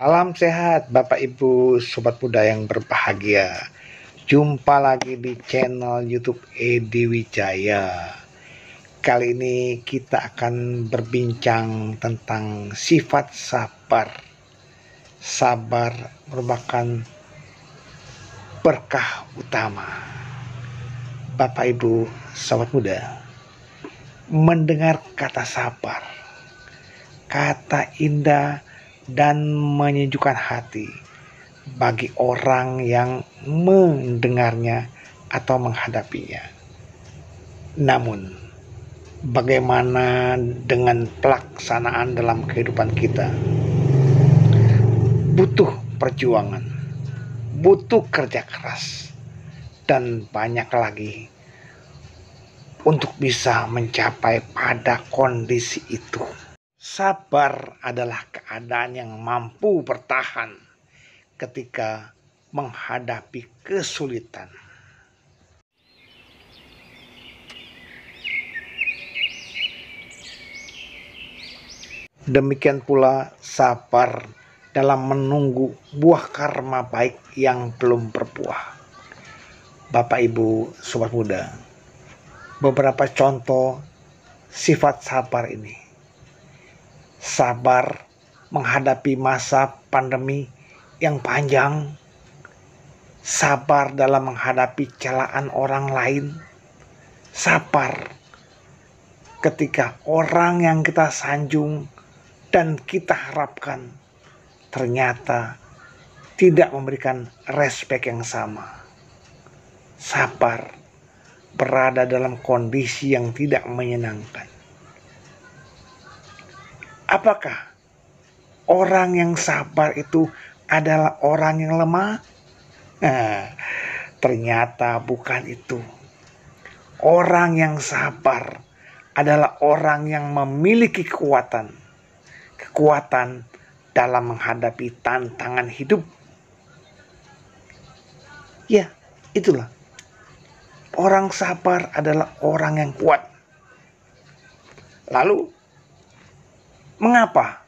Salam sehat Bapak Ibu Sobat Muda yang berbahagia. Jumpa lagi di channel YouTube Edi Wijaya. Kali ini kita akan berbincang tentang sifat sabar. Sabar merupakan berkah utama. Bapak Ibu Sobat Muda, mendengar kata sabar, kata indah dan menyejukkan hati bagi orang yang mendengarnya atau menghadapinya. Namun, bagaimana dengan pelaksanaan dalam kehidupan kita? Butuh perjuangan, butuh kerja keras, dan banyak lagi untuk bisa mencapai pada kondisi itu. Sabar adalah keadaan yang mampu bertahan ketika menghadapi kesulitan. Demikian pula sabar dalam menunggu buah karma baik yang belum berbuah. Bapak Ibu Sobat Muda, beberapa contoh sifat sabar ini. Sabar menghadapi masa pandemi yang panjang, sabar dalam menghadapi celaan orang lain, sabar ketika orang yang kita sanjung dan kita harapkan ternyata tidak memberikan respek yang sama. Sabar berada dalam kondisi yang tidak menyenangkan. Apakah orang yang sabar itu adalah orang yang lemah? Nah, ternyata bukan itu. Orang yang sabar adalah orang yang memiliki kekuatan. Kekuatan dalam menghadapi tantangan hidup. Ya, itulah. Orang sabar adalah orang yang kuat. Lalu, mengapa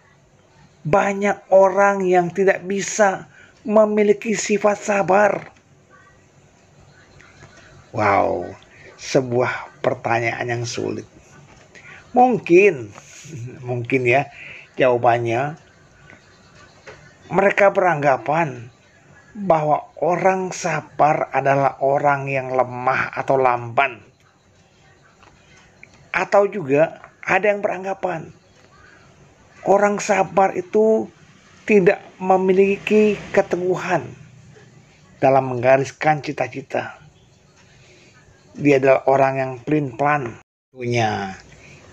banyak orang yang tidak bisa memiliki sifat sabar? Wow, sebuah pertanyaan yang sulit. Mungkin ya jawabannya, mereka beranggapan bahwa orang sabar adalah orang yang lemah atau lamban. Atau juga ada yang beranggapan orang sabar itu tidak memiliki keteguhan dalam menggariskan cita-cita. Dia adalah orang yang pelin-pelan. Tentunya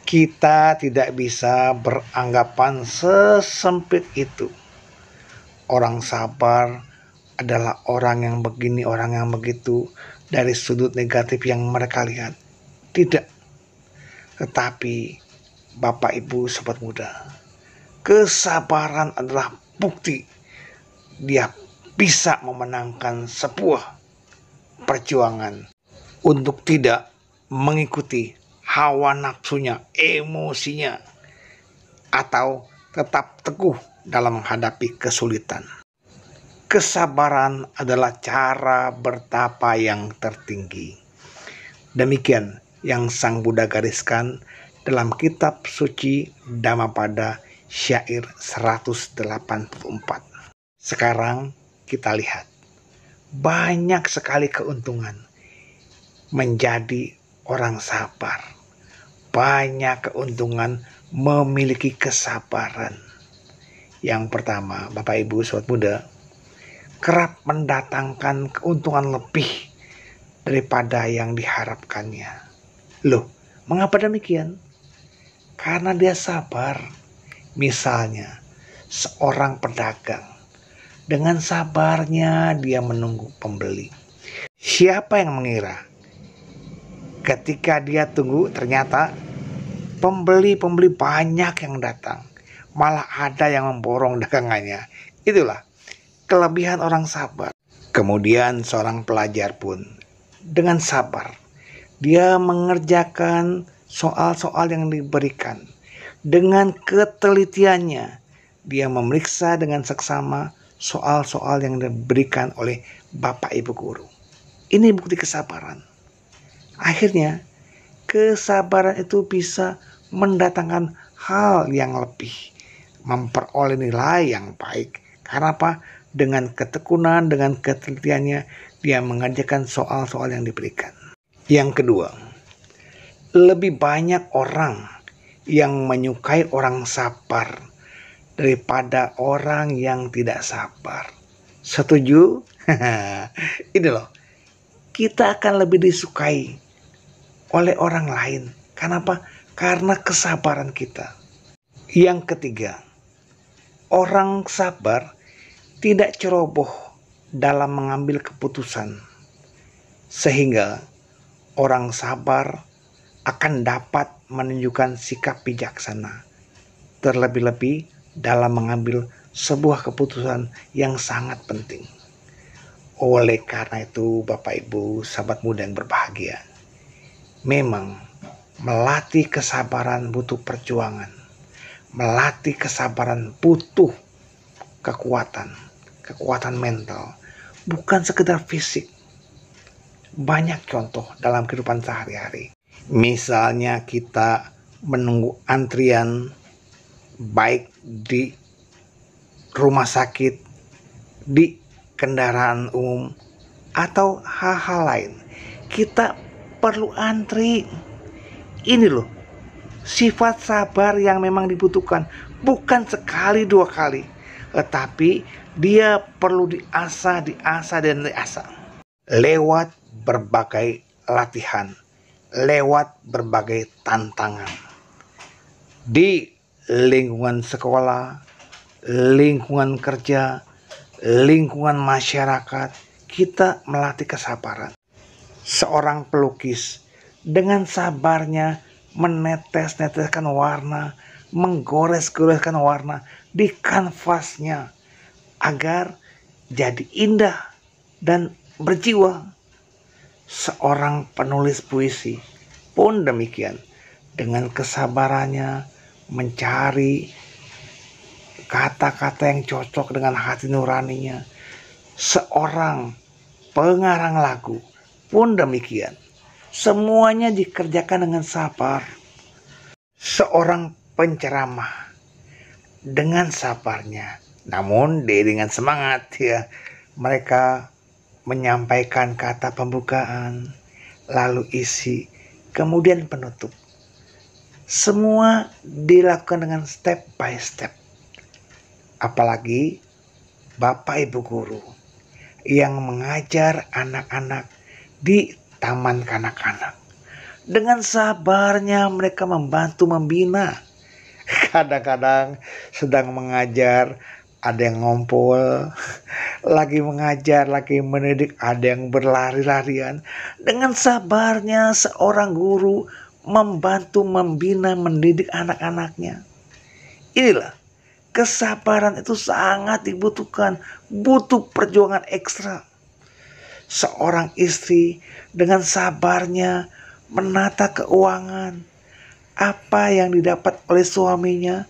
kita tidak bisa beranggapan sesempit itu. Orang sabar adalah orang yang begini, orang yang begitu, dari sudut negatif yang mereka lihat. Tidak. Tetapi Bapak Ibu Sobat Muda, kesabaran adalah bukti dia bisa memenangkan sebuah perjuangan untuk tidak mengikuti hawa nafsunya, emosinya, atau tetap teguh dalam menghadapi kesulitan. Kesabaran adalah cara bertapa yang tertinggi. Demikian yang Sang Buddha gariskan dalam kitab suci Dhammapada syair 184. Sekarang kita lihat, banyak sekali keuntungan menjadi orang sabar. Banyak keuntungan memiliki kesabaran. Yang pertama, Bapak Ibu Sobat Muda, kerap mendatangkan keuntungan lebih daripada yang diharapkannya. Loh, mengapa demikian? Karena dia sabar. Misalnya, seorang pedagang, dengan sabarnya dia menunggu pembeli. Siapa yang mengira ketika dia tunggu ternyata pembeli-pembeli banyak yang datang, malah ada yang memborong dagangannya. Itulah kelebihan orang sabar. Kemudian seorang pelajar pun dengan sabar dia mengerjakan soal-soal yang diberikan dengan ketelitiannya, dia memeriksa dengan seksama soal-soal yang diberikan oleh Bapak Ibu guru. Ini bukti kesabaran. Akhirnya, kesabaran itu bisa mendatangkan hal yang lebih, memperoleh nilai yang baik. Karena apa? Dengan ketekunan, dengan ketelitiannya, dia mengerjakan soal-soal yang diberikan. Yang kedua, lebih banyak orang yang menyukai orang sabar daripada orang yang tidak sabar. Setuju? Ini loh, kita akan lebih disukai oleh orang lain. Kenapa? Karena kesabaran kita. Yang ketiga, orang sabar tidak ceroboh dalam mengambil keputusan, sehingga orang sabar akan dapat menunjukkan sikap bijaksana, terlebih-lebih dalam mengambil sebuah keputusan yang sangat penting. Oleh karena itu, Bapak Ibu, sahabat muda yang berbahagia, memang melatih kesabaran butuh perjuangan. Melatih kesabaran butuh kekuatan mental, bukan sekedar fisik. Banyak contoh dalam kehidupan sehari-hari. Misalnya kita menunggu antrian baik di rumah sakit, di kendaraan umum, atau hal-hal lain. Kita perlu antri. Ini loh, sifat sabar yang memang dibutuhkan. Bukan sekali dua kali, tetapi dia perlu diasah lewat berbagai latihan, lewat berbagai tantangan. Di lingkungan sekolah, lingkungan kerja, lingkungan masyarakat, kita melatih kesabaran. Seorang pelukis dengan sabarnya menetes-neteskan warna, menggores-goreskan warna di kanvasnya agar jadi indah dan berjiwa. Seorang penulis puisi pun demikian, dengan kesabarannya mencari kata-kata yang cocok dengan hati nuraninya. Seorang pengarang lagu pun demikian. Semuanya dikerjakan dengan sabar. Seorang penceramah dengan sabarnya, namun dengan semangat ya, mereka menyampaikan kata pembukaan, lalu isi, kemudian penutup. Semua dilakukan dengan step by step. Apalagi Bapak Ibu guru yang mengajar anak-anak di taman kanak-kanak. Dengan sabarnya mereka membantu membina. Kadang-kadang sedang mengajar, ada yang ngompol, lagi mengajar, lagi mendidik, ada yang berlari-larian. Dengan sabarnya seorang guru membantu membina, mendidik anak-anaknya. Inilah, kesabaran itu sangat dibutuhkan, butuh perjuangan ekstra. Seorang istri dengan sabarnya menata keuangan. Apa yang didapat oleh suaminya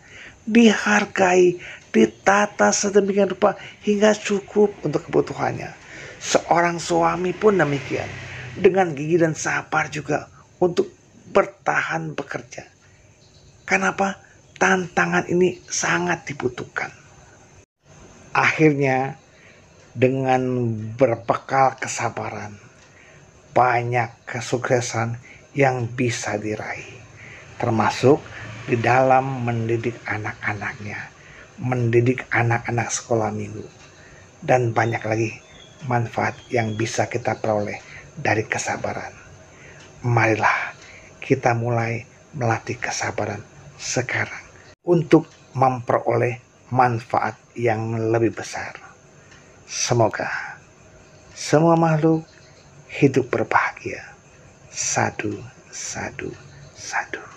dihargai, ditata sedemikian rupa hingga cukup untuk kebutuhannya. Seorang suami pun demikian, dengan gigih dan sabar juga untuk bertahan bekerja. Kenapa? Tantangan ini sangat dibutuhkan. Akhirnya, dengan berbekal kesabaran, banyak kesuksesan yang bisa diraih, termasuk di dalam mendidik anak-anaknya, mendidik anak-anak sekolah minggu, dan banyak lagi manfaat yang bisa kita peroleh dari kesabaran. Marilah kita mulai melatih kesabaran sekarang untuk memperoleh manfaat yang lebih besar. Semoga semua makhluk hidup berbahagia. Sadu, sadu, sadu.